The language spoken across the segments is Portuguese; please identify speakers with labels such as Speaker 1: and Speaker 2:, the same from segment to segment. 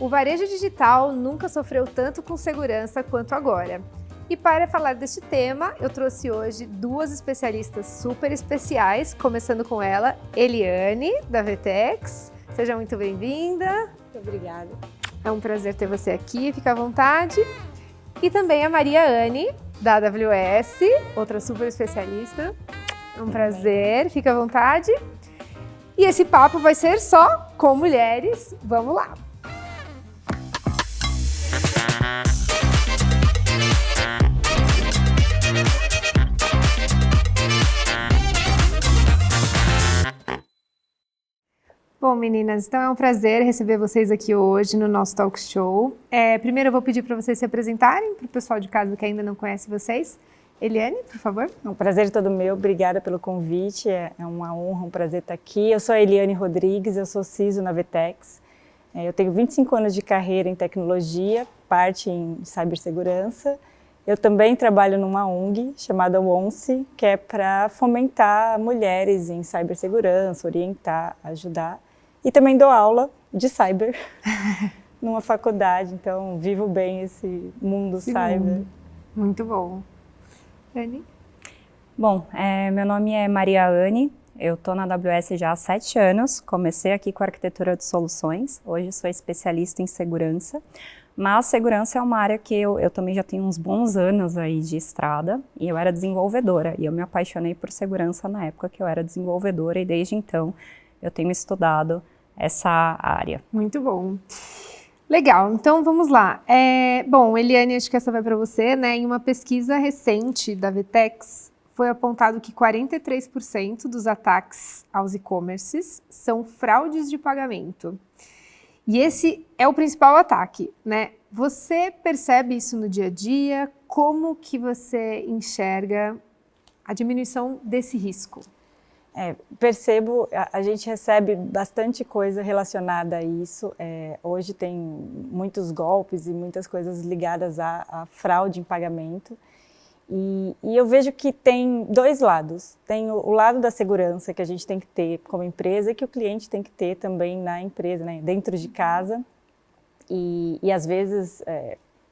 Speaker 1: O varejo digital nunca sofreu tanto com segurança quanto agora. E para falar deste tema, eu trouxe hoje duas especialistas super especiais, começando com ela, Eliane, da VTEX. Seja muito bem-vinda.
Speaker 2: Muito obrigada.
Speaker 1: É um prazer ter você aqui, fica à vontade. E também a Maria Anne, da AWS, outra super especialista. É um prazer, fica à vontade. E esse papo vai ser só com mulheres. Vamos lá! Bom, meninas, então é um prazer receber vocês aqui hoje no nosso talk show. Primeiro eu vou pedir para vocês se apresentarem, para o pessoal de casa que ainda não conhece vocês. Eliane, por favor.
Speaker 2: É um prazer todo meu, obrigada pelo convite, é uma honra, um prazer estar aqui. Eu sou a Eliane Rodrigues, eu sou CISO na VTEX. Eu tenho 25 anos de carreira em tecnologia, parte em cibersegurança. Eu também trabalho numa ONG chamada ONCE, que é para fomentar mulheres em cibersegurança, orientar, ajudar. E também dou aula de cyber numa faculdade, então vivo bem esse mundo cyber.
Speaker 1: Muito bom. Anne?
Speaker 3: Bom, meu nome é Maria Anne, eu estou na AWS já há 7 anos, comecei aqui com arquitetura de soluções, hoje sou especialista em segurança, mas segurança é uma área que eu também já tenho uns bons anos aí de estrada e eu era desenvolvedora e eu me apaixonei por segurança na época que eu era desenvolvedora e desde então eu tenho estudado essa área.
Speaker 1: Muito bom. Legal, então vamos lá. Bom, Eliane, acho que essa vai para você, né? Em uma pesquisa recente da VTEX, foi apontado que 43% dos ataques aos e-commerces são fraudes de pagamento. E esse é o principal ataque, né? Você percebe isso no dia a dia? Como que você enxerga a diminuição desse risco?
Speaker 2: Percebo, a gente recebe bastante coisa relacionada a isso. Hoje tem muitos golpes e muitas coisas ligadas à fraude em pagamento. E eu vejo que tem dois lados. Tem o lado da segurança que a gente tem que ter como empresa e que o cliente tem que ter também na empresa, né, dentro de casa. E às vezes,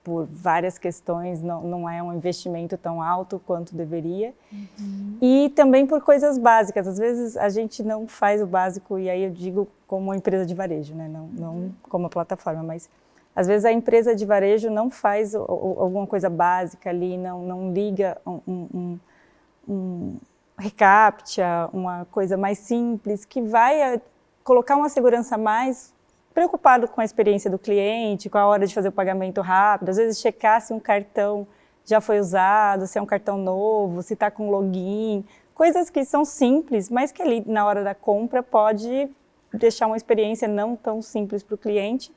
Speaker 2: por várias questões, não é um investimento tão alto quanto deveria. Uhum. E também por coisas básicas. Às vezes a gente não faz o básico, e aí eu digo como uma empresa de varejo, né? Não como a plataforma, mas às vezes a empresa de varejo não faz alguma coisa básica ali, não liga um reCAPTCHA, uma coisa mais simples, que vai colocar uma segurança a mais, preocupado com a experiência do cliente, com a hora de fazer o pagamento rápido, às vezes checar se um cartão já foi usado, se é um cartão novo, se está com login, coisas que são simples, mas que ali na hora da compra pode deixar uma experiência não tão simples para o cliente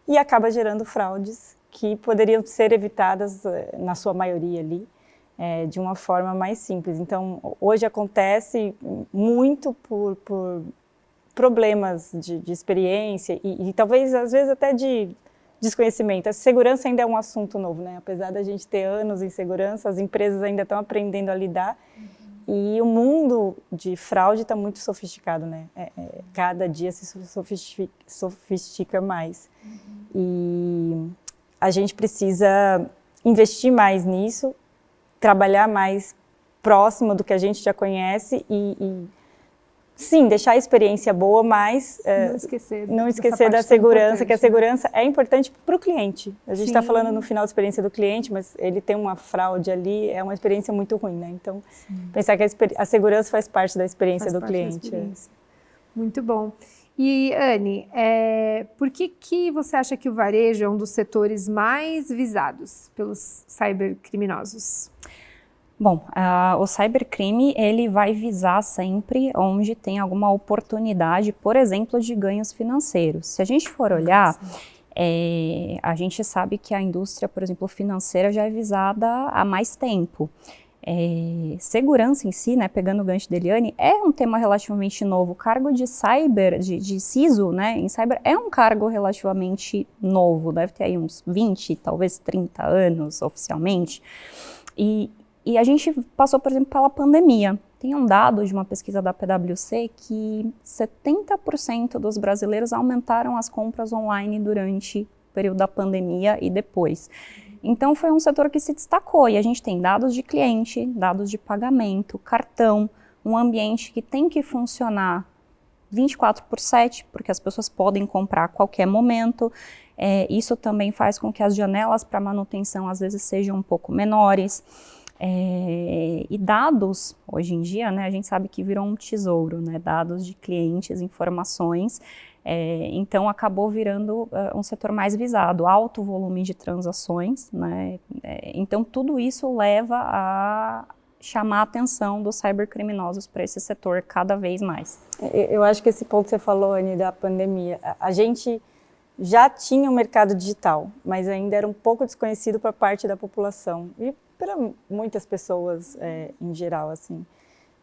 Speaker 2: e acaba gerando fraudes que poderiam ser evitadas, na sua maioria ali, de uma forma mais simples. Então, hoje acontece muito por problemas de experiência e talvez, às vezes, até de desconhecimento. A segurança ainda é um assunto novo, né? Apesar da gente ter anos em segurança, as empresas ainda estão aprendendo a lidar. Uhum. E o mundo de fraude está muito sofisticado, né? Cada dia se sofistica mais. Uhum. E a gente precisa investir mais nisso, trabalhar mais próximo do que a gente já conhece e sim, deixar a experiência boa, mas não esquecer da segurança, que a segurança é importante para o cliente. A gente está falando no final da experiência do cliente, mas ele tem uma fraude ali, é uma experiência muito ruim, né? Então, pensar que a segurança faz parte da experiência do cliente.
Speaker 1: Muito bom. E, Anne, por que você acha que o varejo é um dos setores mais visados pelos cybercriminosos?
Speaker 3: Bom, o cybercrime, ele vai visar sempre onde tem alguma oportunidade, por exemplo, de ganhos financeiros. Se a gente for olhar, a gente sabe que a indústria, por exemplo, financeira já é visada há mais tempo. Segurança em si, né, pegando o gancho da Eliane, é um tema relativamente novo. O cargo de cyber, de CISO, né, em cyber, é um cargo relativamente novo, deve ter aí uns 20, talvez 30 anos oficialmente. E a gente passou, por exemplo, pela pandemia. Tem um dado de uma pesquisa da PwC que 70% dos brasileiros aumentaram as compras online durante o período da pandemia e depois. Então foi um setor que se destacou e a gente tem dados de cliente, dados de pagamento, cartão, um ambiente que tem que funcionar 24/7, porque as pessoas podem comprar a qualquer momento. Isso também faz com que as janelas para manutenção às vezes sejam um pouco menores. E dados, hoje em dia, né, a gente sabe que virou um tesouro, né, dados de clientes, informações, então acabou virando um setor mais visado, alto volume de transações, né, então tudo isso leva a chamar a atenção dos cybercriminosos para esse setor cada vez mais.
Speaker 2: Eu acho que esse ponto que você falou, Anny, da pandemia, a gente já tinha um mercado digital, mas ainda era um pouco desconhecido para parte da população e para muitas pessoas em geral, assim.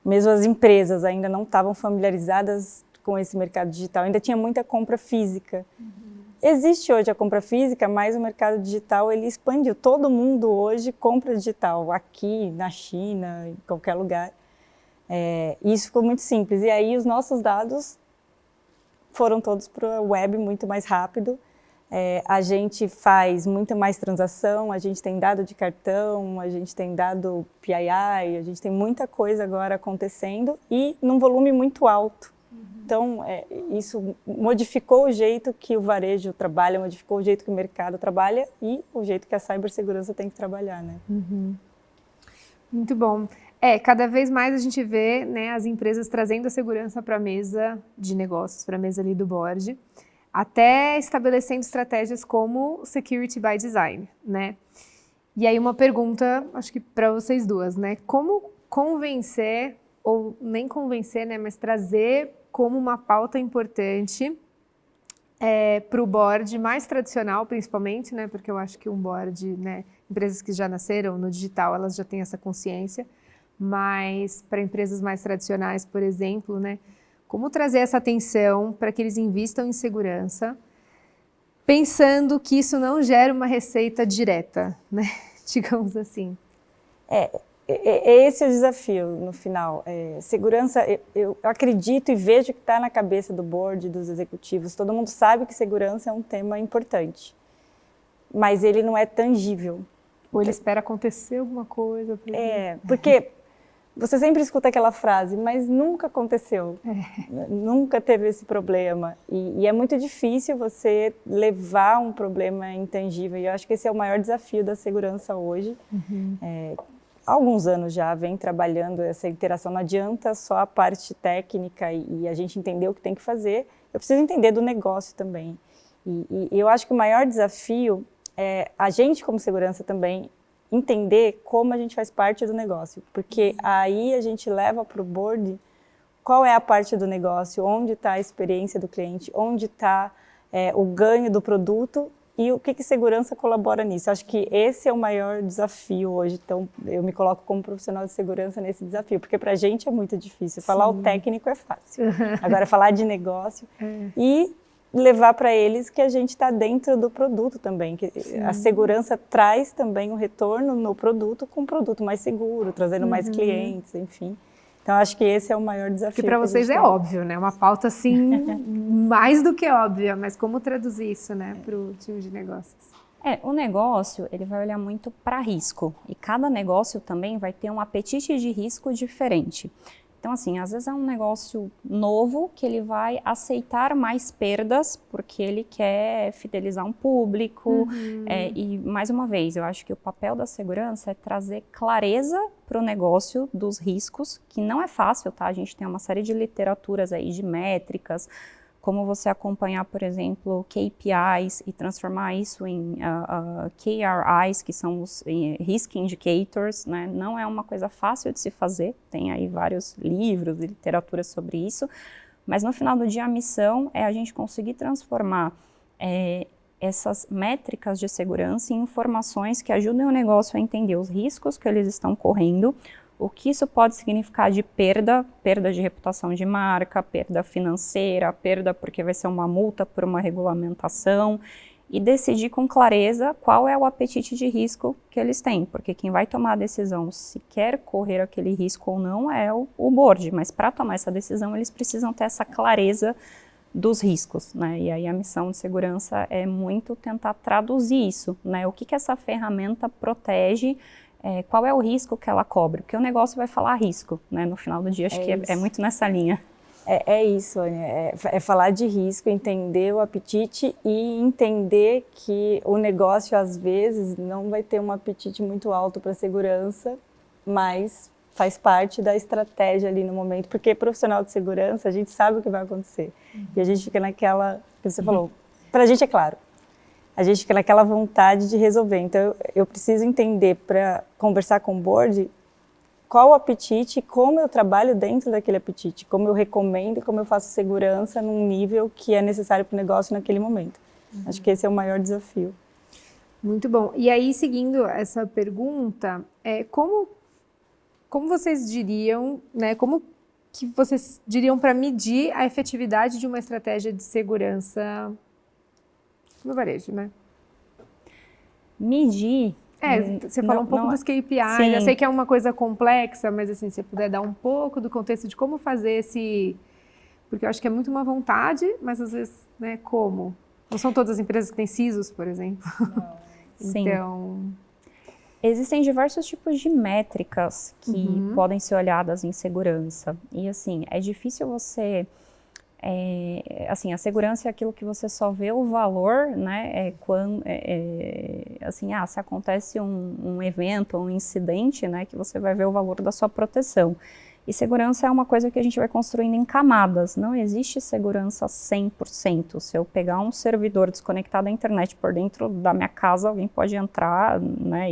Speaker 2: Mesmo as empresas ainda não estavam familiarizadas com esse mercado digital, ainda tinha muita compra física. Existe hoje a compra física, mas o mercado digital ele expandiu. Todo mundo hoje compra digital, aqui, na China, em qualquer lugar. Isso ficou muito simples. E aí os nossos dados foram todos para a web muito mais rápido. A gente faz muita mais transação, a gente tem dado de cartão, a gente tem dado PII, a gente tem muita coisa agora acontecendo e num volume muito alto. Então, isso modificou o jeito que o varejo trabalha, modificou o jeito que o mercado trabalha e o jeito que a cibersegurança tem que trabalhar, né?
Speaker 1: Muito bom. Cada vez mais a gente vê, né, as empresas trazendo a segurança para a mesa de negócios, para a mesa ali do board, até estabelecendo estratégias como Security by Design, né? E aí uma pergunta, acho que para vocês duas, né? Como convencer, ou nem convencer, né, mas trazer como uma pauta importante para o board mais tradicional, principalmente, né? Porque eu acho que um board, né, empresas que já nasceram no digital, elas já têm essa consciência, mas para empresas mais tradicionais, por exemplo, né? Como trazer essa atenção para que eles invistam em segurança, pensando que isso não gera uma receita direta, né? Digamos assim.
Speaker 2: Esse é o desafio no final. Segurança, eu acredito e vejo que está na cabeça do board, dos executivos. Todo mundo sabe que segurança é um tema importante, mas ele não é tangível.
Speaker 1: Ou ele espera acontecer alguma coisa.
Speaker 2: Porque você sempre escuta aquela frase, mas nunca aconteceu, nunca teve esse problema. E é muito difícil você levar um problema intangível. E eu acho que esse é o maior desafio da segurança hoje. Há alguns anos já vem trabalhando essa interação. Não adianta só a parte técnica e a gente entender o que tem que fazer. Eu preciso entender do negócio também. E eu acho que o maior desafio é a gente, como segurança também, entender como a gente faz parte do negócio, porque aí a gente leva para o board qual é a parte do negócio, onde está a experiência do cliente, onde está o ganho do produto e o que segurança colabora nisso. Acho que esse é o maior desafio hoje, então eu me coloco como profissional de segurança nesse desafio, porque para a gente é muito difícil, falar o técnico é fácil, agora falar de negócio e levar para eles que a gente está dentro do produto também, que a segurança traz também um retorno no produto com um produto mais seguro, trazendo mais clientes, enfim. Então, acho que esse é o maior desafio.
Speaker 1: Que para vocês é óbvio, né? Uma pauta, assim, mais do que óbvia, mas como traduzir isso, né, para o time de negócios?
Speaker 3: O negócio, ele vai olhar muito para risco, e cada negócio também vai ter um apetite de risco diferente. Então, assim, às vezes é um negócio novo que ele vai aceitar mais perdas porque ele quer fidelizar um público. E, mais uma vez, eu acho que o papel da segurança é trazer clareza para o negócio dos riscos, que não é fácil, tá? A gente tem uma série de literaturas aí, de métricas, como você acompanhar, por exemplo, KPIs e transformar isso em KRIs, que são os Risk Indicators, né? Não é uma coisa fácil de se fazer, tem aí vários livros e literaturas sobre isso, mas no final do dia a missão é a gente conseguir transformar essas métricas de segurança em informações que ajudem o negócio a entender os riscos que eles estão correndo, o que isso pode significar de perda de reputação de marca, perda financeira, perda porque vai ser uma multa por uma regulamentação. e decidir com clareza qual é o apetite de risco que eles têm, porque quem vai tomar a decisão se quer correr aquele risco ou não é o board, mas para tomar essa decisão eles precisam ter essa clareza dos riscos, né? E aí a missão de segurança é muito tentar traduzir isso, né? O que essa ferramenta protege, qual é o risco que ela cobre, porque o negócio vai falar risco, né? No final do dia, acho que é muito nessa linha.
Speaker 2: É isso, Ania, é falar de risco, entender o apetite e entender que o negócio, às vezes, não vai ter um apetite muito alto para segurança, mas faz parte da estratégia ali no momento, porque profissional de segurança, a gente sabe o que vai acontecer. E a gente fica naquela, que você falou, para a gente é claro, a gente fica naquela vontade de resolver. Então, eu preciso entender, para conversar com o board, qual o apetite, como eu trabalho dentro daquele apetite, como eu recomendo, como eu faço segurança num nível que é necessário para o negócio naquele momento. Acho que esse é o maior desafio.
Speaker 1: Muito bom. E aí, seguindo essa pergunta, como vocês diriam, né, como que vocês diriam para medir a efetividade de uma estratégia de segurança no varejo, né?
Speaker 3: Medir...
Speaker 1: Você falou um pouco dos KPIs,
Speaker 3: sim.
Speaker 1: Eu sei que é uma coisa complexa, mas assim, se você puder dar um pouco do contexto de como fazer esse... Porque eu acho que é muito uma vontade, mas às vezes, né, como? Não são todas as empresas que têm CISOs, por exemplo.
Speaker 3: Não. Sim.
Speaker 1: Então...
Speaker 3: Existem diversos tipos de métricas que podem ser olhadas em segurança. E assim, é difícil você... assim, a segurança é aquilo que você só vê o valor, né, assim, se acontece um evento, um incidente, né, que você vai ver o valor da sua proteção. E segurança é uma coisa que a gente vai construindo em camadas, não existe segurança 100%. Se eu pegar um servidor desconectado da internet por dentro da minha casa, alguém pode entrar, né,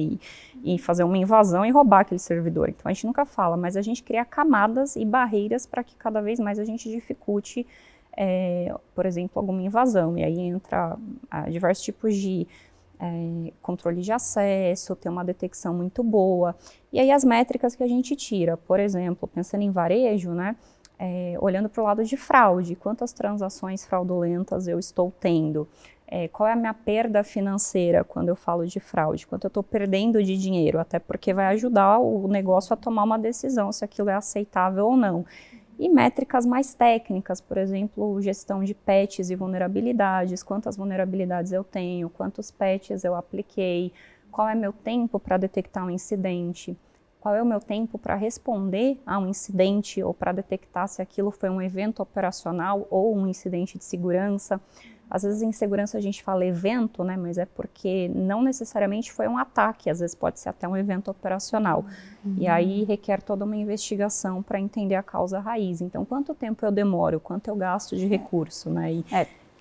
Speaker 3: e fazer uma invasão e roubar aquele servidor. Então a gente nunca fala, mas a gente cria camadas e barreiras para que cada vez mais a gente dificulte, por exemplo, alguma invasão. E aí entra diversos tipos de controle de acesso, ter uma detecção muito boa. E aí as métricas que a gente tira, por exemplo, pensando em varejo, né, olhando para o lado de fraude, quantas transações fraudulentas eu estou tendo, qual é a minha perda financeira quando eu falo de fraude, quanto eu estou perdendo de dinheiro, até porque vai ajudar o negócio a tomar uma decisão se aquilo é aceitável ou não. E métricas mais técnicas, por exemplo, gestão de patches e vulnerabilidades, quantas vulnerabilidades eu tenho, quantos patches eu apliquei, qual é meu tempo para detectar um incidente, qual é o meu tempo para responder a um incidente ou para detectar se aquilo foi um evento operacional ou um incidente de segurança. Às vezes em segurança a gente fala evento, né, mas é porque não necessariamente foi um ataque, às vezes pode ser até um evento operacional. E aí requer toda uma investigação para entender a causa raiz. Então, quanto tempo eu demoro, quanto eu gasto de recurso, né?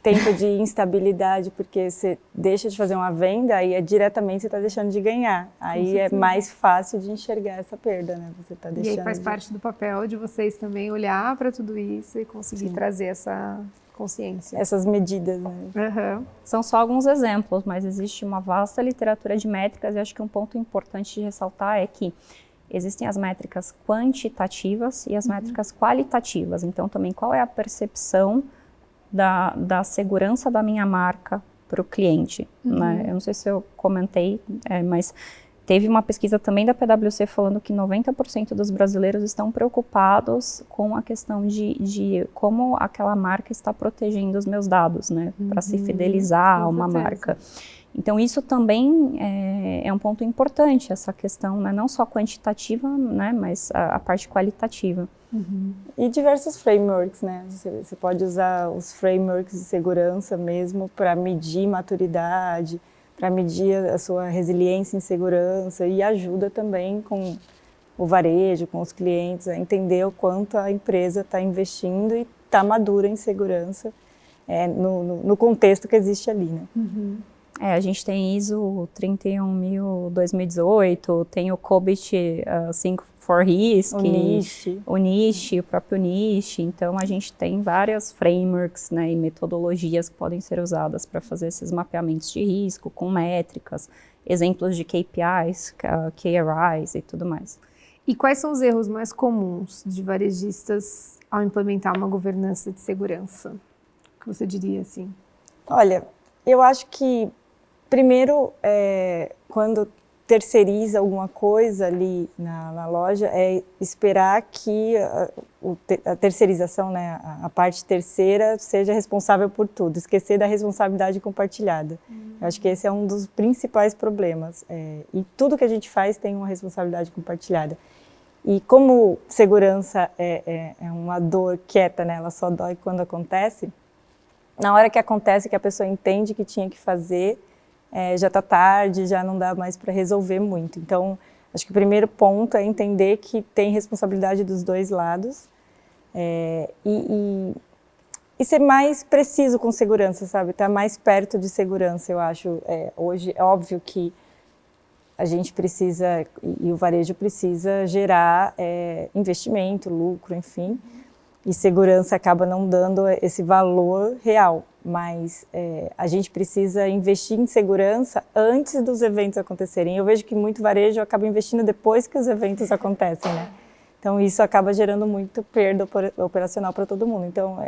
Speaker 2: Tempo de instabilidade, porque você deixa de fazer uma venda e diretamente você está deixando de ganhar. Aí é mais fácil de enxergar essa perda, né? Você tá deixando.
Speaker 1: E aí faz parte do papel de vocês também olhar para tudo isso e conseguir trazer essa consciência.
Speaker 2: Essas medidas, né?
Speaker 3: São só alguns exemplos, mas existe uma vasta literatura de métricas e acho que um ponto importante de ressaltar é que existem as métricas quantitativas e as métricas qualitativas. Então, também, qual é a percepção da segurança da minha marca para o cliente, né? Eu não sei se eu comentei, mas teve uma pesquisa também da PwC falando que 90% dos brasileiros estão preocupados com a questão de como aquela marca está protegendo os meus dados, né? Para se fidelizar a uma marca. Então, isso também é um ponto importante, essa questão, né, não só quantitativa, né, mas a parte qualitativa.
Speaker 2: E diversos frameworks, né? Você pode usar os frameworks de segurança mesmo para medir maturidade, para medir a sua resiliência em segurança e ajuda também com o varejo, com os clientes, a entender o quanto a empresa está investindo e está madura em segurança no contexto que existe ali, né?
Speaker 3: A gente tem ISO 31000 2018, tem o COBIT 5 for Risk, o NIST, o próprio NIST. Então, a gente tem várias frameworks, né, e metodologias que podem ser usadas para fazer esses mapeamentos de risco, com métricas, exemplos de KPIs, KRIs e tudo mais.
Speaker 1: E quais são os erros mais comuns de varejistas ao implementar uma governança de segurança? O que você diria assim?
Speaker 2: Olha, Eu acho que, primeiro, quando terceiriza alguma coisa ali na loja, é esperar que a terceirização, né, a parte terceira, seja responsável por tudo, esquecer da responsabilidade compartilhada. Eu acho que esse é um dos principais problemas. E tudo que a gente faz tem uma responsabilidade compartilhada. E como segurança é uma dor quieta, né, ela só dói quando acontece, na hora que acontece, que a pessoa entende que tinha que fazer, já está tarde, já não dá mais para resolver muito. Então, acho que o primeiro ponto é entender que tem responsabilidade dos dois lados e ser mais preciso com segurança, sabe? Estar mais perto de segurança, eu acho. Hoje, é óbvio que a gente precisa, e o varejo precisa gerar investimento, lucro, enfim, e segurança acaba não dando esse valor real. Mas a gente precisa investir em segurança antes dos eventos acontecerem. Eu vejo que muito varejo acaba investindo depois que os eventos acontecem, né? Então, isso acaba gerando muito perda operacional para todo mundo. Então,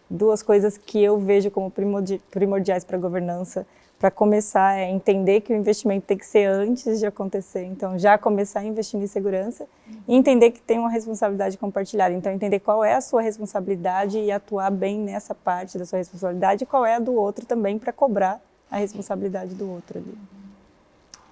Speaker 2: duas coisas que eu vejo como primordiais para a governança, para começar, é entender que o investimento tem que ser antes de acontecer. Então, já começar a investir em segurança e entender que tem uma responsabilidade compartilhada. Então, entender qual é a sua responsabilidade e atuar bem nessa parte da sua responsabilidade e qual é a do outro também, para cobrar a responsabilidade do outro ali.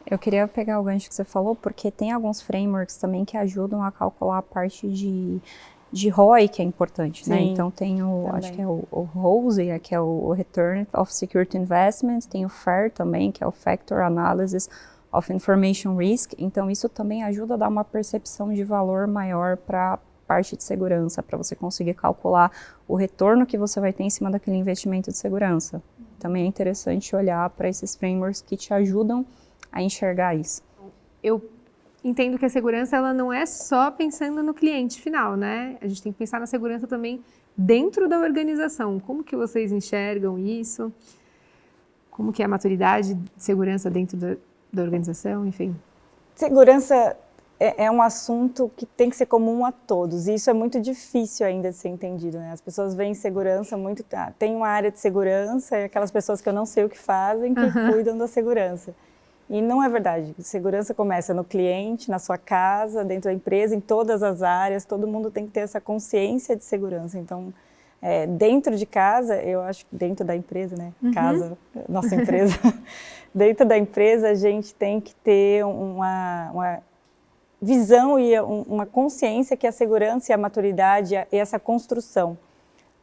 Speaker 3: Eu queria pegar o gancho que você falou, porque tem alguns frameworks também que ajudam a calcular a parte de ROI, que é importante, né? Então tem acho que é o ROSE, que é o Return of Security Investments, tem o FAIR também, que é o Factor Analysis of Information Risk. Então isso também ajuda a dar uma percepção de valor maior para a parte de segurança, para você conseguir calcular o retorno que você vai ter em cima daquele investimento de segurança. Também é interessante olhar para esses frameworks que te ajudam a enxergar isso.
Speaker 1: Eu entendo que a segurança ela não é só pensando no cliente final, né? A gente tem que pensar na segurança também dentro da organização. Como que vocês enxergam isso? Como que é a maturidade de segurança dentro da organização, enfim?
Speaker 2: Segurança é um assunto que tem que ser comum a todos, e isso é muito difícil ainda de ser entendido, né? As pessoas veem segurança muito... tem uma área de segurança e aquelas pessoas que eu não sei o que fazem, que cuidam da segurança. E não é verdade. Segurança começa no cliente, na sua casa, dentro da empresa, em todas as áreas. Todo mundo tem que ter essa consciência de segurança. Então, dentro de casa, eu acho que dentro da empresa, né? Casa, nossa empresa. Dentro da empresa, a gente tem que ter uma visão e uma consciência que a segurança e a maturidade e essa construção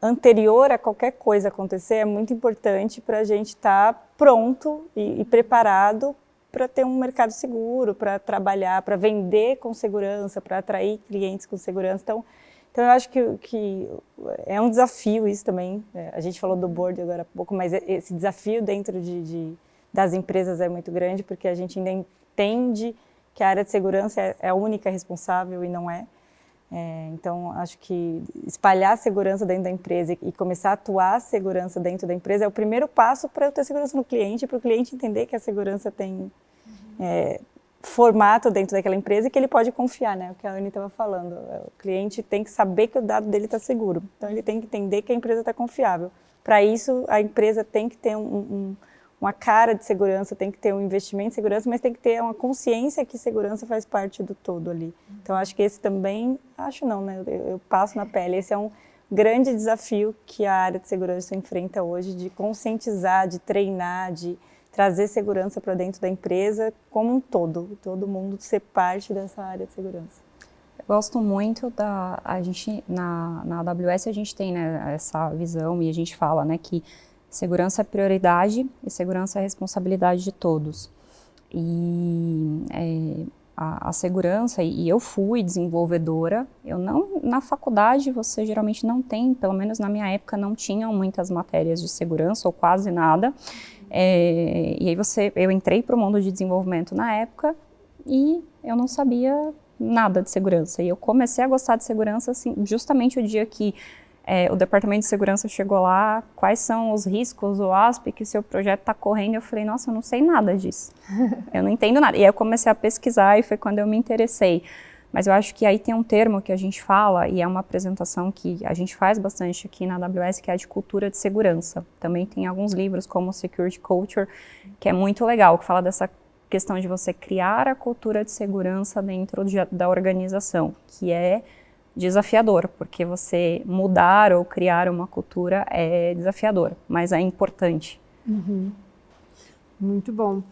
Speaker 2: anterior a qualquer coisa acontecer é muito importante para a gente estar pronto e preparado para ter um mercado seguro, para trabalhar, para vender com segurança, para atrair clientes com segurança. Então eu acho que é um desafio isso também. A gente falou do board agora há pouco, mas esse desafio dentro das empresas é muito grande, porque a gente ainda entende que a área de segurança é a única responsável e não é. Então, acho que espalhar a segurança dentro da empresa e começar a atuar a segurança dentro da empresa é o primeiro passo para eu ter segurança no cliente, para o cliente entender que a segurança tem formato dentro daquela empresa e que ele pode confiar, né? O que a Anne estava falando. O cliente tem que saber que o dado dele está seguro. Então, ele tem que entender que a empresa está confiável. Para isso, a empresa tem que ter uma cara de segurança, tem que ter um investimento em segurança, mas tem que ter uma consciência que segurança faz parte do todo ali. Então, acho que esse também, acho não, né? Eu passo na pele. Esse é um grande desafio que a área de segurança enfrenta hoje, de conscientizar, de treinar, de trazer segurança para dentro da empresa como um todo mundo ser parte dessa área de segurança.
Speaker 3: Eu gosto muito a gente, na AWS a gente tem, né, essa visão e a gente fala, né, que segurança é prioridade e segurança é responsabilidade de todos. E a segurança, e eu fui desenvolvedora, na faculdade você geralmente não tem, pelo menos na minha época, não tinham muitas matérias de segurança ou quase nada. E aí eu entrei para o mundo de desenvolvimento na época e eu não sabia nada de segurança. E eu comecei a gostar de segurança assim, justamente o dia que o departamento de segurança chegou lá, quais são os riscos, o ASP, que o seu projeto está correndo. Eu falei, nossa, eu não sei nada disso. Eu não entendo nada. E aí eu comecei a pesquisar e foi quando eu me interessei. Mas eu acho que aí tem um termo que a gente fala, e é uma apresentação que a gente faz bastante aqui na AWS, que é a de cultura de segurança. Também tem alguns livros como Security Culture, que é muito legal, que fala dessa questão de você criar a cultura de segurança dentro da organização, que é desafiador, porque você mudar ou criar uma cultura é desafiador, mas é importante.
Speaker 1: Uhum. Muito bom.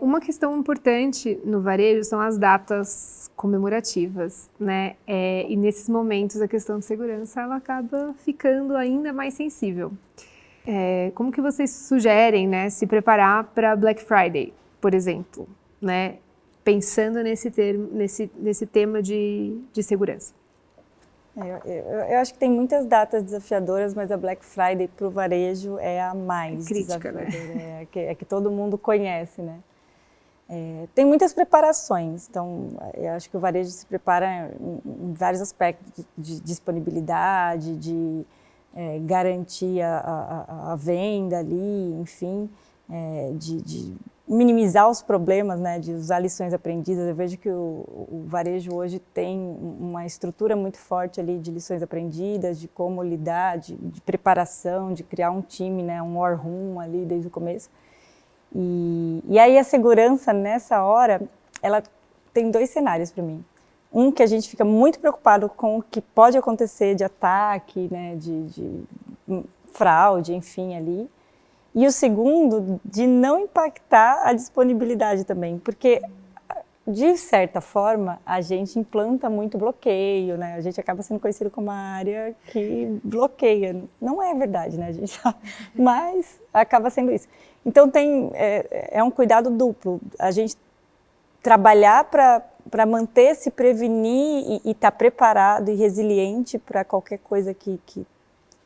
Speaker 1: Uma questão importante no varejo são as datas comemorativas, né? E nesses momentos a questão de segurança ela acaba ficando ainda mais sensível. Como que vocês sugerem, né, se preparar para Black Friday, por exemplo, né? Pensando nesse tema de segurança.
Speaker 2: Eu acho que tem muitas datas desafiadoras, mas a Black Friday para o varejo é a mais
Speaker 1: crítica,
Speaker 2: desafiadora, né? É que todo mundo conhece, né? Tem muitas preparações, então eu acho que o varejo se prepara em vários aspectos de disponibilidade, de garantir a venda ali, enfim, de minimizar os problemas, né, de usar lições aprendidas. Eu vejo que o varejo hoje tem uma estrutura muito forte ali de lições aprendidas, de como lidar, de preparação, de criar um time, né, um war room ali desde o começo. E aí a segurança nessa hora, ela tem dois cenários para mim. Um que a gente fica muito preocupado com o que pode acontecer de ataque, né, de fraude, enfim, ali. E o segundo, de não impactar a disponibilidade também, porque, de certa forma, a gente implanta muito bloqueio, né? A gente acaba sendo conhecido como uma área que bloqueia. Não é verdade, né? A gente sabe, mas acaba sendo isso. Então, é um cuidado duplo. A gente trabalhar para manter, se prevenir e estar preparado e resiliente para qualquer coisa que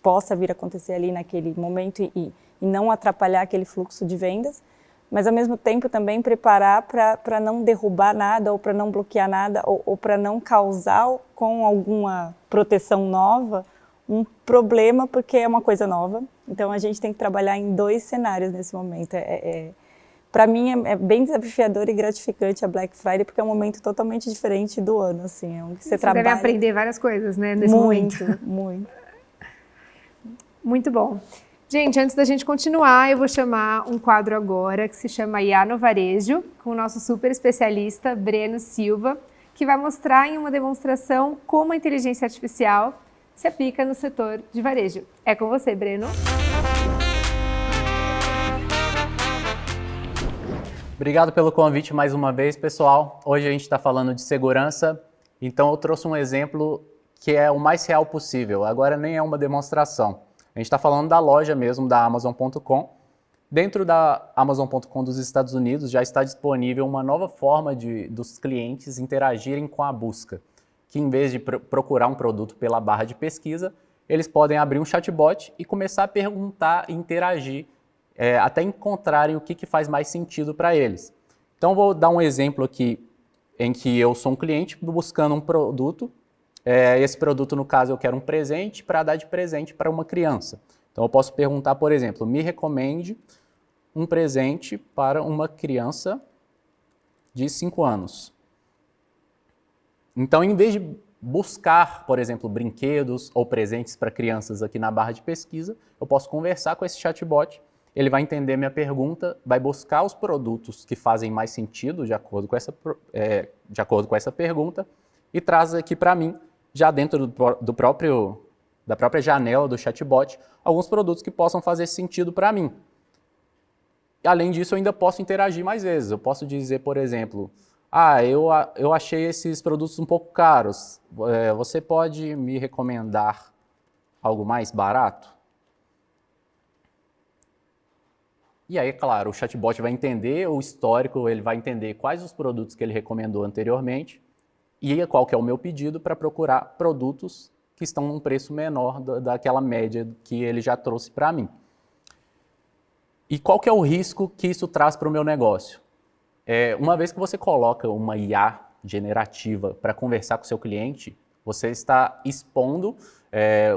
Speaker 2: possa vir a acontecer ali naquele momento e não atrapalhar aquele fluxo de vendas, mas ao mesmo tempo também preparar para não derrubar nada ou para não bloquear nada ou para não causar com alguma proteção nova um problema, porque é uma coisa nova. Então a gente tem que trabalhar em dois cenários nesse momento. Para mim é bem desafiador e gratificante a Black Friday, porque é um momento totalmente diferente do ano, assim, onde você trabalha.
Speaker 1: Deve aprender várias coisas, né, nesse momento.
Speaker 2: Muito.
Speaker 1: Muito bom. Gente, antes da gente continuar, eu vou chamar um quadro agora que se chama IA no Varejo, com o nosso super especialista, Breno Silva, que vai mostrar em uma demonstração como a inteligência artificial se aplica no setor de varejo. É com você, Breno.
Speaker 4: Obrigado pelo convite mais uma vez, pessoal. Hoje a gente está falando de segurança, então eu trouxe um exemplo que é o mais real possível. Agora nem é uma demonstração. A gente está falando da loja mesmo, da Amazon.com. Dentro da Amazon.com dos Estados Unidos já está disponível uma nova forma dos clientes interagirem com a busca, que em vez de procurar um produto pela barra de pesquisa, eles podem abrir um chatbot e começar a perguntar e interagir até encontrarem o que faz mais sentido para eles. Então vou dar um exemplo aqui em que eu sou um cliente buscando um produto. Esse produto, no caso, eu quero um presente para dar de presente para uma criança. Então eu posso perguntar, por exemplo, me recomende um presente para uma criança de 5 anos. Então, em vez de buscar, por exemplo, brinquedos ou presentes para crianças aqui na barra de pesquisa, eu posso conversar com esse chatbot, ele vai entender minha pergunta, vai buscar os produtos que fazem mais sentido de acordo com essa pergunta e traz aqui para mim, já dentro da própria janela do chatbot, alguns produtos que possam fazer sentido para mim. Além disso, eu ainda posso interagir mais vezes. Eu posso dizer, por exemplo, eu achei esses produtos um pouco caros. Você pode me recomendar algo mais barato? E aí, claro, o chatbot vai entender o histórico, ele vai entender quais os produtos que ele recomendou anteriormente e qual que é o meu pedido para procurar produtos que estão num preço menor daquela média que ele já trouxe para mim. E qual que é o risco que isso traz para o meu negócio? Uma vez que você coloca uma IA generativa para conversar com o seu cliente, você está expondo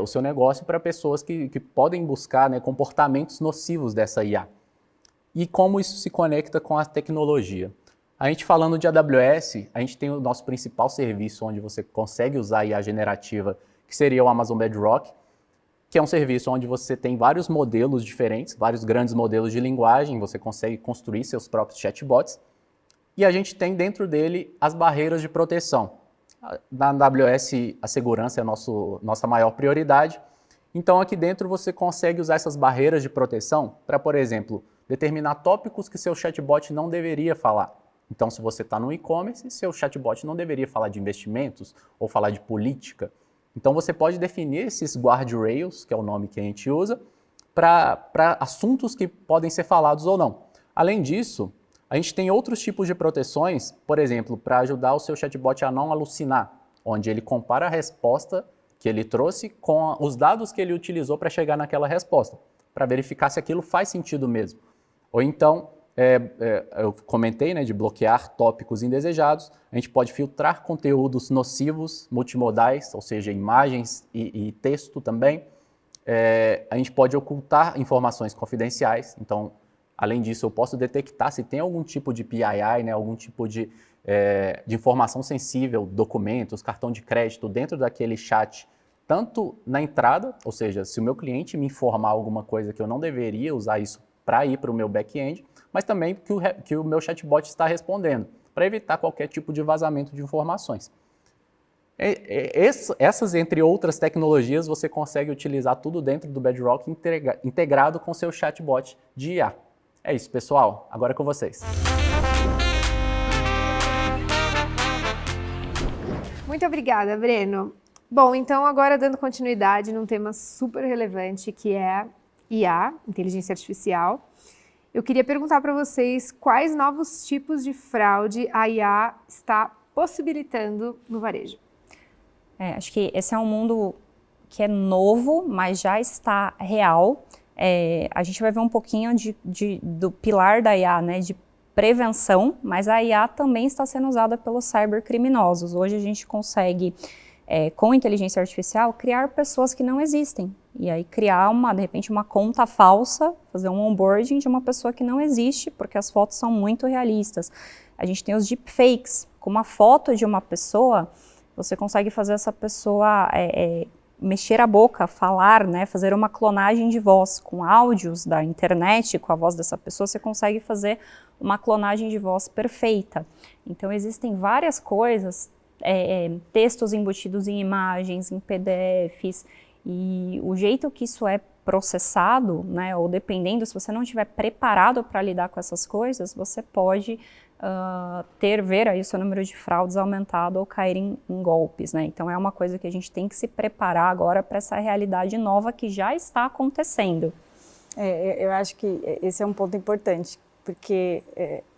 Speaker 4: o seu negócio para pessoas que podem buscar, né, comportamentos nocivos dessa IA. E como isso se conecta com a tecnologia? A gente falando de AWS, a gente tem o nosso principal serviço onde você consegue usar a IA generativa, que seria o Amazon Bedrock, que é um serviço onde você tem vários modelos diferentes, vários grandes modelos de linguagem, você consegue construir seus próprios chatbots, e a gente tem dentro dele as barreiras de proteção. Na AWS, a segurança é a nossa maior prioridade, então aqui dentro você consegue usar essas barreiras de proteção para, por exemplo, determinar tópicos que seu chatbot não deveria falar. Então, se você está no e-commerce, seu chatbot não deveria falar de investimentos ou falar de política. Então, você pode definir esses guardrails, que é o nome que a gente usa, para assuntos que podem ser falados ou não. Além disso, a gente tem outros tipos de proteções, por exemplo, para ajudar o seu chatbot a não alucinar, onde ele compara a resposta que ele trouxe com os dados que ele utilizou para chegar naquela resposta, para verificar se aquilo faz sentido mesmo. Ou então, eu comentei, né, de bloquear tópicos indesejados, a gente pode filtrar conteúdos nocivos, multimodais, ou seja, imagens e texto também. A gente pode ocultar informações confidenciais, então, além disso, eu posso detectar se tem algum tipo de PII, né, algum tipo de informação sensível, documentos, cartão de crédito dentro daquele chat, tanto na entrada, ou seja, se o meu cliente me informar alguma coisa que eu não deveria usar isso para ir para o meu back-end, mas também que o meu chatbot está respondendo, para evitar qualquer tipo de vazamento de informações. Essas, entre outras tecnologias, você consegue utilizar tudo dentro do Bedrock integrado com seu chatbot de IA. É isso, pessoal. Agora é com vocês.
Speaker 1: Muito obrigada, Breno. Bom, então agora dando continuidade num tema super relevante que é IA, inteligência artificial, eu queria perguntar para vocês quais novos tipos de fraude a IA está possibilitando no varejo.
Speaker 3: Acho que esse é um mundo que é novo, mas já está real. A gente vai ver um pouquinho do pilar da IA, né, de prevenção, mas a IA também está sendo usada pelos cybercriminosos. Hoje a gente consegue, com inteligência artificial, criar pessoas que não existem. E aí criar, de repente, uma conta falsa, fazer um onboarding de uma pessoa que não existe, porque as fotos são muito realistas. A gente tem os deepfakes. Com uma foto de uma pessoa, você consegue fazer essa pessoa mexer a boca, falar, né, fazer uma clonagem de voz. Com áudios da internet, com a voz dessa pessoa, você consegue fazer uma clonagem de voz perfeita. Então, existem várias coisas, textos embutidos em imagens, em PDFs, e o jeito que isso é processado, né, ou dependendo, se você não estiver preparado para lidar com essas coisas, você pode ver aí o seu número de fraudes aumentado ou cair em golpes, né? Então é uma coisa que a gente tem que se preparar agora para essa realidade nova que já está acontecendo.
Speaker 2: Eu acho que esse é um ponto importante, porque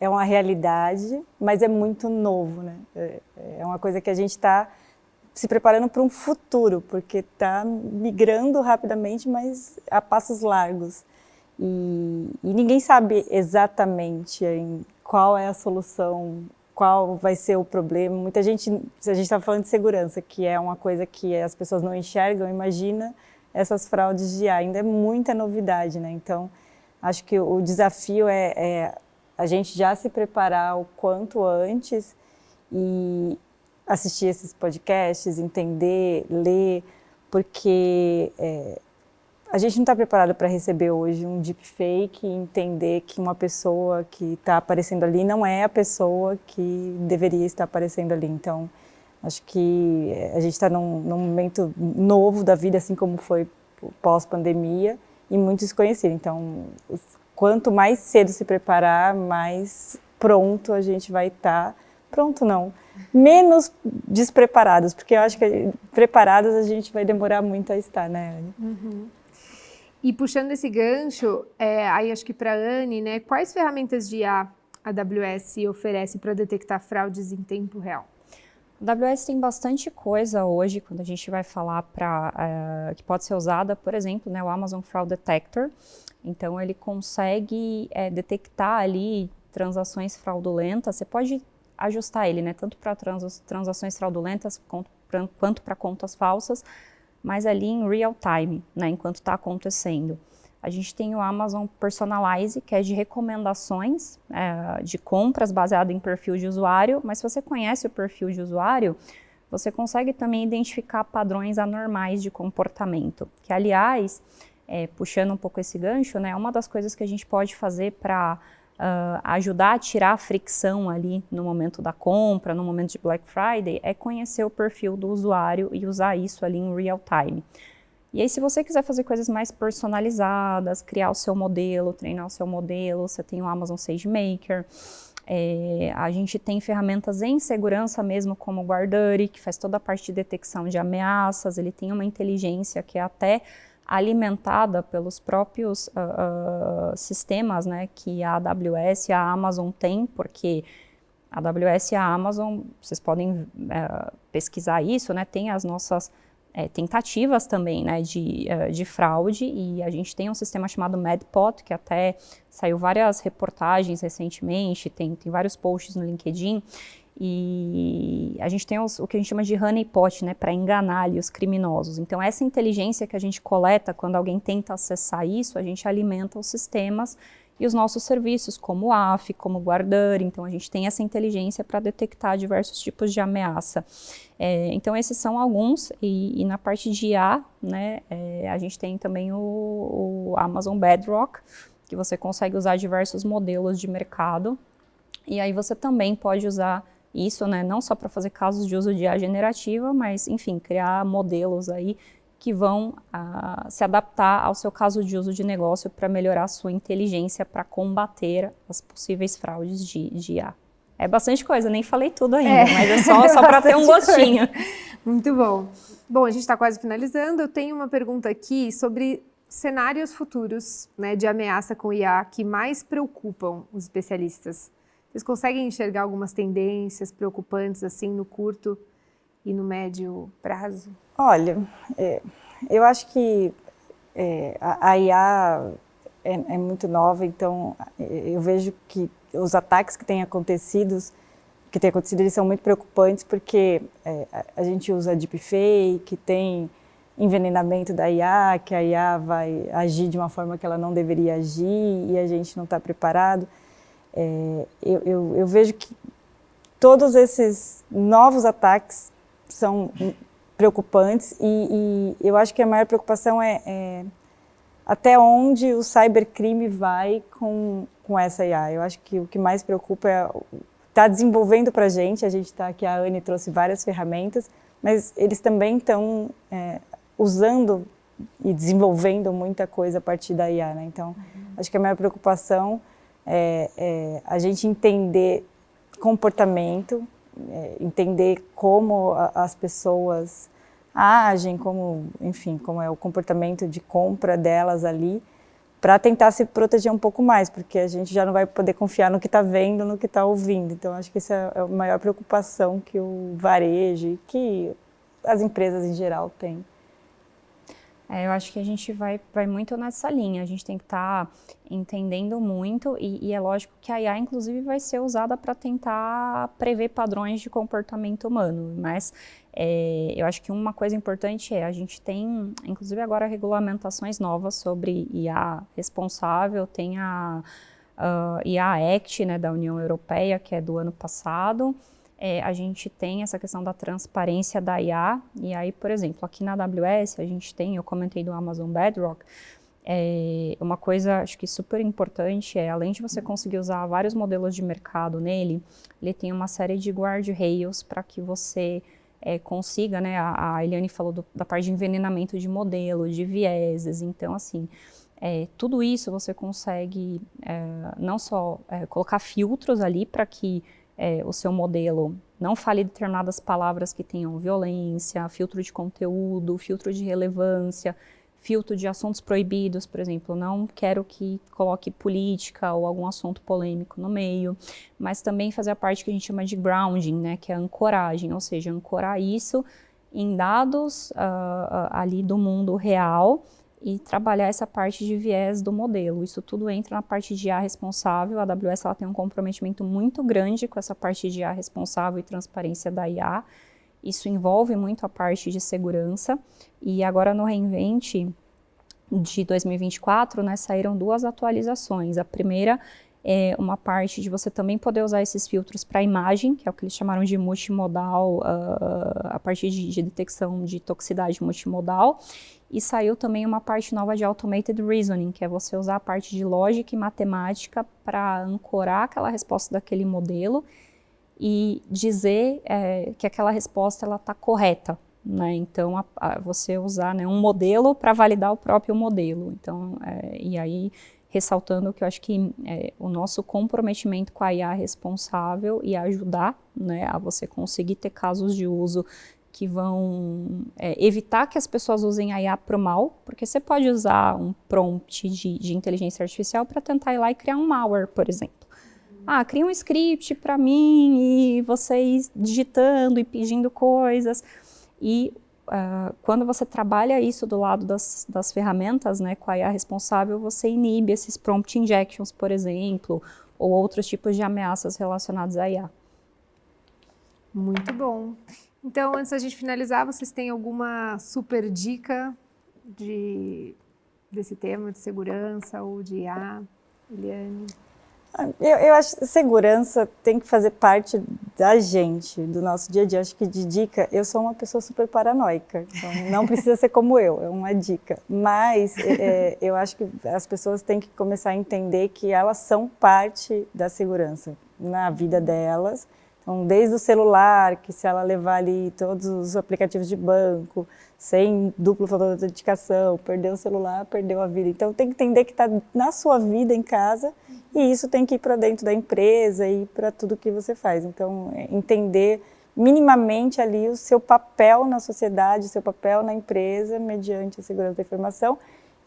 Speaker 2: é uma realidade, mas é muito novo, né? É uma coisa que a gente está se preparando para um futuro, porque está migrando rapidamente, mas a passos largos. E ninguém sabe exatamente qual é a solução, qual vai ser o problema. Muita gente, se a gente está falando de segurança, que é uma coisa que as pessoas não enxergam, imagina essas fraudes de IA, ainda é muita novidade, né? Então, acho que o desafio é a gente já se preparar o quanto antes e assistir esses podcasts, entender, ler, porque a gente não está preparado para receber hoje um deepfake e entender que uma pessoa que está aparecendo ali não é a pessoa que deveria estar aparecendo ali. Então, acho que a gente está num momento novo da vida, assim como foi pós-pandemia, e muito desconhecido. Então, quanto mais cedo se preparar, mais pronto a gente vai estar. Pronto não, menos despreparados, porque eu acho que preparados a gente vai demorar muito a estar, né, Anne?
Speaker 1: Uhum. E puxando esse gancho, aí acho que para a Anne, né, quais ferramentas de IA a AWS oferece para detectar fraudes em tempo real?
Speaker 3: A AWS tem bastante coisa hoje, quando a gente vai falar que pode ser usada, por exemplo, né, o Amazon Fraud Detector. Então, ele consegue detectar ali transações fraudulentas. Você pode ajustar ele, né, tanto para transações fraudulentas quanto para contas falsas, mas ali em real time, né, enquanto está acontecendo. A gente tem o Amazon Personalize, que é de recomendações de compras baseado em perfil de usuário, mas se você conhece o perfil de usuário, você consegue também identificar padrões anormais de comportamento, que aliás, puxando um pouco esse gancho, né, uma das coisas que a gente pode fazer para ajudar a tirar a fricção ali no momento da compra, no momento de Black Friday, é conhecer o perfil do usuário e usar isso ali em real time. E aí, se você quiser fazer coisas mais personalizadas, criar o seu modelo, treinar o seu modelo, você tem o Amazon SageMaker. A gente tem ferramentas em segurança mesmo, como o GuardDuty, que faz toda a parte de detecção de ameaças. Ele tem uma inteligência que é até alimentada pelos próprios sistemas, né, que a AWS e a Amazon têm, porque a AWS e a Amazon, vocês podem pesquisar isso, né, tem as nossas tentativas também, né, de fraude, e a gente tem um sistema chamado MedPot, que até saiu várias reportagens recentemente, tem vários posts no LinkedIn, e a gente tem o que a gente chama de honeypot, né, para enganar ali os criminosos. Então essa inteligência que a gente coleta quando alguém tenta acessar isso, a gente alimenta os sistemas e os nossos serviços, como o AF, como o GuardDuty. Então a gente tem essa inteligência para detectar diversos tipos de ameaça. Então esses são alguns, e na parte de IA, né, a gente tem também o Amazon Bedrock, que você consegue usar diversos modelos de mercado, e aí você também pode usar isso, né, não só para fazer casos de uso de IA generativa, mas, enfim, criar modelos aí que vão se adaptar ao seu caso de uso de negócio para melhorar a sua inteligência para combater as possíveis fraudes de IA. É bastante coisa, nem falei tudo ainda, mas é só para ter um gostinho.
Speaker 1: Muito bom. Bom, a gente está quase finalizando. Eu tenho uma pergunta aqui sobre cenários futuros, né, de ameaça com IA que mais preocupam os especialistas. Vocês conseguem enxergar algumas tendências preocupantes assim no curto e no médio prazo?
Speaker 2: Olha, eu acho que a IA é muito nova, então eu vejo que os ataques que têm acontecido, eles são muito preocupantes, porque a gente usa deepfake, tem envenenamento da IA, que a IA vai agir de uma forma que ela não deveria agir e a gente não está preparado. Eu vejo que todos esses novos ataques são preocupantes, e eu acho que a maior preocupação é até onde o cybercrime vai com essa IA. Eu acho que o que mais preocupa é estar desenvolvendo para a gente está aqui, a Anne trouxe várias ferramentas, mas eles também estão usando e desenvolvendo muita coisa a partir da IA, né? Então, acho que a maior preocupação é a gente entender comportamento, entender como as pessoas agem, enfim, como é o comportamento de compra delas ali, para tentar se proteger um pouco mais, porque a gente já não vai poder confiar no que está vendo, no que está ouvindo. Então, acho que essa é a maior preocupação que o varejo e que as empresas em geral têm.
Speaker 3: Eu acho que a gente vai muito nessa linha, a gente tem que estar entendendo muito, e é lógico que a IA, inclusive, vai ser usada para tentar prever padrões de comportamento humano, mas eu acho que uma coisa importante a gente tem, inclusive agora, regulamentações novas sobre IA responsável, tem a IA Act, né, da União Europeia, que é do ano passado. A gente tem essa questão da transparência da IA, e aí, por exemplo, aqui na AWS a gente tem, eu comentei do Amazon Bedrock, uma coisa acho que super importante além de você conseguir usar vários modelos de mercado nele, ele tem uma série de guardrails para que você consiga, né, a Eliane falou da parte de envenenamento de modelo, de vieses, então assim, tudo isso você consegue não só colocar filtros ali para que o seu modelo não fale determinadas palavras que tenham violência, filtro de conteúdo, filtro de relevância, filtro de assuntos proibidos, por exemplo, não quero que coloque política ou algum assunto polêmico no meio, mas também fazer a parte que a gente chama de grounding, né, que é a ancoragem, ou seja, ancorar isso em dados ali do mundo real, e trabalhar essa parte de viés do modelo. Isso tudo entra na parte de IA responsável. A AWS ela tem um comprometimento muito grande com essa parte de IA responsável e transparência da IA. Isso envolve muito a parte de segurança. E agora no Reinvent, de 2024, né, saíram 2 atualizações. A primeira é uma parte de você também poder usar esses filtros para imagem, que é o que eles chamaram de multimodal, a partir de detecção de toxicidade multimodal. E saiu também uma parte nova de Automated Reasoning, que é você usar a parte de lógica e matemática para ancorar aquela resposta daquele modelo e dizer que aquela resposta está correta. Né? Então, você usar, né, um modelo para validar o próprio modelo. Então, e aí, ressaltando que eu acho que o nosso comprometimento com a IA responsável e ajudar, né, a você conseguir ter casos de uso que vão evitar que as pessoas usem a IA para o mal, porque você pode usar um prompt de inteligência artificial para tentar ir lá e criar um malware, por exemplo. Cria um script para mim e vocês digitando e pedindo coisas. E quando você trabalha isso do lado das ferramentas, né, com a IA responsável, você inibe esses prompt injections, por exemplo, ou outros tipos de ameaças relacionadas à IA.
Speaker 1: Muito bom. Então, antes da gente finalizar, vocês têm alguma super dica desse tema de segurança ou de IA, Eliane?
Speaker 2: Eu acho que segurança tem que fazer parte da gente, do nosso dia a dia. Acho que de dica, eu sou uma pessoa super paranoica, então não precisa ser como eu, é uma dica. Mas eu acho que as pessoas têm que começar a entender que elas são parte da segurança na vida delas. Então, desde o celular, que se ela levar ali todos os aplicativos de banco, sem duplo fator de autenticação, perdeu o celular, perdeu a vida. Então, tem que entender que está na sua vida em casa e isso tem que ir para dentro da empresa e para tudo que você faz. Então, entender minimamente ali o seu papel na sociedade, o seu papel na empresa, mediante a segurança da informação.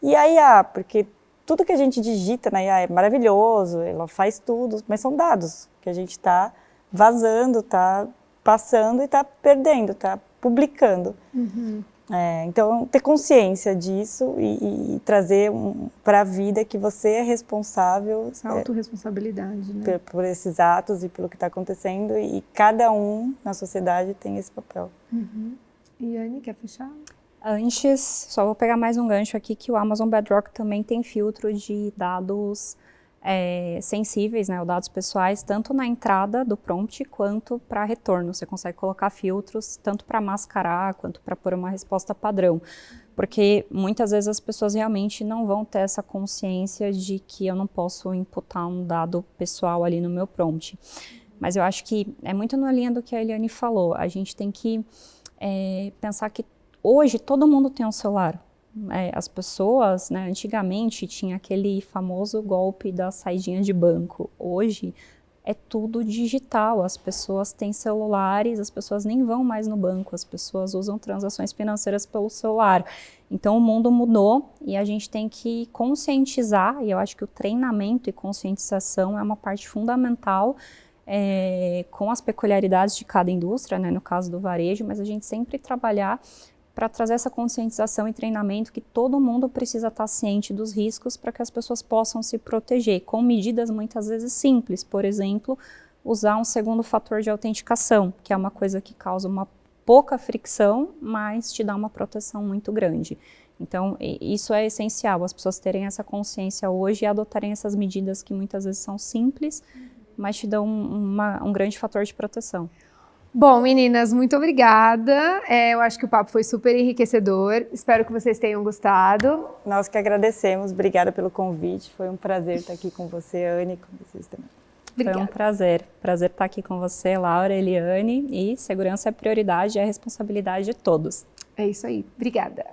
Speaker 2: E a IA, porque tudo que a gente digita na IA é maravilhoso, ela faz tudo, mas são dados que a gente está vazando, está passando e está perdendo, está publicando.
Speaker 1: Uhum.
Speaker 2: Então, ter consciência disso e trazer para a vida que você é responsável.
Speaker 1: Essa autorresponsabilidade, né?
Speaker 2: Por esses atos e pelo que está acontecendo, e cada um na sociedade tem esse papel.
Speaker 1: Uhum. E Anne, quer fechar?
Speaker 3: Antes, só vou pegar mais um gancho aqui, que o Amazon Bedrock também tem filtro de dados sensíveis, né, ou dados pessoais, tanto na entrada do prompt quanto para retorno. Você consegue colocar filtros tanto para mascarar quanto para pôr uma resposta padrão. Porque muitas vezes as pessoas realmente não vão ter essa consciência de que eu não posso imputar um dado pessoal ali no meu prompt. Mas eu acho que é muito na linha do que a Eliane falou. A gente tem que pensar que hoje todo mundo tem um celular. As pessoas, né, antigamente tinha aquele famoso golpe da saidinha de banco. Hoje é tudo digital, as pessoas têm celulares, as pessoas nem vão mais no banco, as pessoas usam transações financeiras pelo celular. Então o mundo mudou e a gente tem que conscientizar, e eu acho que o treinamento e conscientização é uma parte fundamental com as peculiaridades de cada indústria, né, no caso do varejo, mas a gente sempre trabalhar para trazer essa conscientização e treinamento que todo mundo precisa estar ciente dos riscos para que as pessoas possam se proteger, com medidas muitas vezes simples, por exemplo, usar um segundo fator de autenticação, que é uma coisa que causa uma pouca fricção, mas te dá uma proteção muito grande. Então, isso é essencial, as pessoas terem essa consciência hoje e adotarem essas medidas que muitas vezes são simples, mas te dão um grande fator de proteção.
Speaker 1: Bom, meninas, muito obrigada. Eu acho que o papo foi super enriquecedor. Espero que vocês tenham gostado.
Speaker 2: Nós que agradecemos. Obrigada pelo convite. Foi um prazer estar aqui com você, Anne, e com vocês também.
Speaker 1: Obrigada.
Speaker 3: Foi um prazer. Prazer estar aqui com você, Laura, Eliane. E segurança é prioridade, é responsabilidade de todos.
Speaker 1: É isso aí. Obrigada.